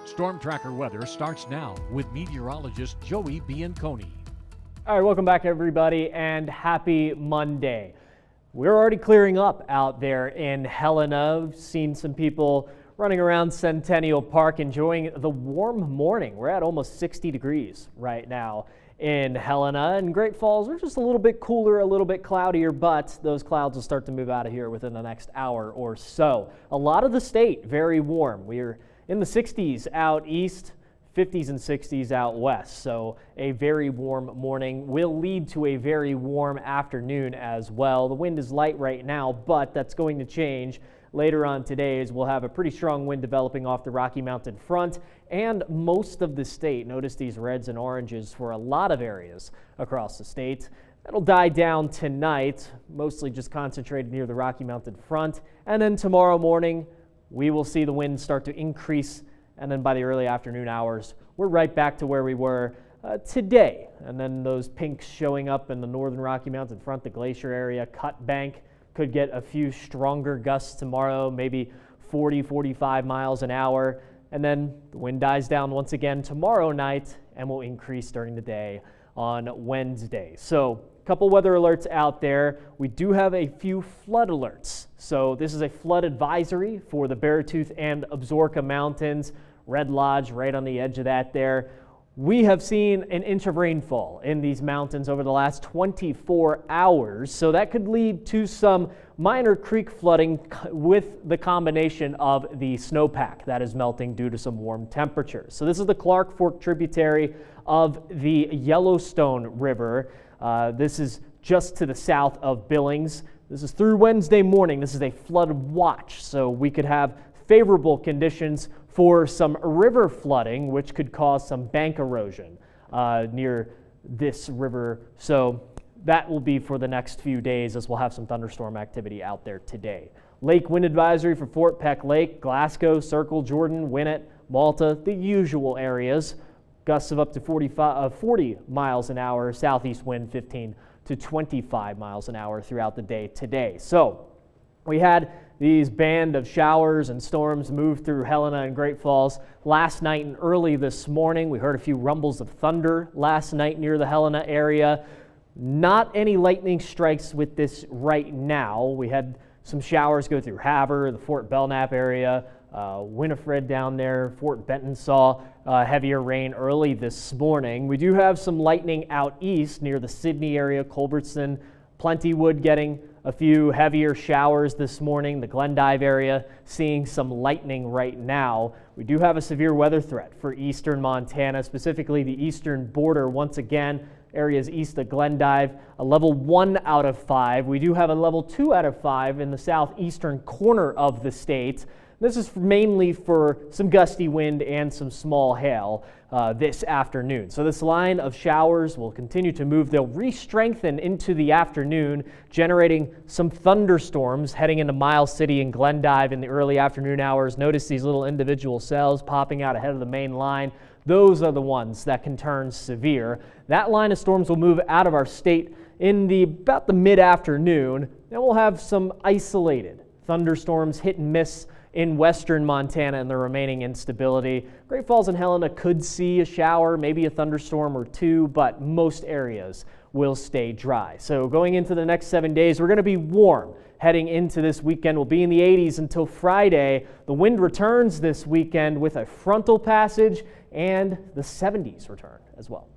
Storm Tracker weather starts now with meteorologist Joey Bianconi. All right, welcome back everybody and happy Monday. We're already clearing up out there in Helena. We've seen some people running around Centennial Park enjoying the warm morning. We're at almost 60 degrees right now in Helena, and Great Falls are just a little bit cooler, a little bit cloudier, but those clouds will start to move out of here within the next hour or so. A lot of the state very warm. We're in the 60s out east, 50s and 60s out west. So a very warm morning will lead to a very warm afternoon as well. The wind is light right now, but that's going to change later on today as we'll have a pretty strong wind developing off the Rocky Mountain front and most of the state. Notice these reds and oranges for a lot of areas across the state. That'll die down tonight, mostly just concentrated near the Rocky Mountain front. And then tomorrow morning, we will see the wind start to increase, and then by the early afternoon hours, we're right back to where we were today. And then those pinks showing up in the northern Rocky Mountain front, the glacier area, Cut Bank, could get a few stronger gusts tomorrow, maybe 40, 45 miles an hour. And then the wind dies down once again tomorrow night and will increase during the day on Wednesday. So a couple weather alerts out there. We do have a few flood alerts. So this is a flood advisory for the Beartooth and Absaroka Mountains. Red Lodge right on the edge of that there. We have seen an inch of rainfall in these mountains over the last 24 hours, so that could lead to some minor creek flooding with the combination of the snowpack that is melting due to some warm temperatures. So this is the Clark Fork tributary of the Yellowstone River. This is just to the south of Billings. This is through Wednesday morning. This is a flood watch, so we could have favorable conditions for some river flooding, which could cause some bank erosion near this river. So that will be for the next few days as we'll have some thunderstorm activity out there today. Lake wind advisory for Fort Peck Lake, Glasgow, Circle, Jordan, Winnett, Malta, the usual areas. Gusts of up to 40 miles an hour, southeast wind 15 to 25 miles an hour throughout the day today. So we had these band of showers and storms move through Helena and Great Falls last night and early this morning. We heard a few rumbles of thunder last night near the Helena area. Not any lightning strikes with this right now. We had some showers go through Havre, the Fort Belknap area, Winifred down there. Fort Benton saw heavier rain early this morning. We do have some lightning out east near the Sidney area, Culbertson, Plentywood getting a few heavier showers this morning. The Glendive area seeing some lightning right now. We do have a severe weather threat for eastern Montana, specifically the eastern border. Once again, areas east of Glendive, a level 1 out of 5. We do have a level 2 out of 5 in the southeastern corner of the state. This is mainly for some gusty wind and some small hail this afternoon. So this line of showers will continue to move. They'll re-strengthen into the afternoon, generating some thunderstorms heading into Miles City and Glendive in the early afternoon hours. Notice these little individual cells popping out ahead of the main line. Those are the ones that can turn severe. That line of storms will move out of our state in about the mid-afternoon, and we'll have some isolated thunderstorms, hit and miss in western Montana and the remaining instability. Great Falls and Helena could see a shower, maybe a thunderstorm or two, but most areas will stay dry. So going into the next 7 days, we're going to be warm. Heading into this weekend, we'll be in the 80s until Friday. The wind returns this weekend with a frontal passage, and the 70s return as well.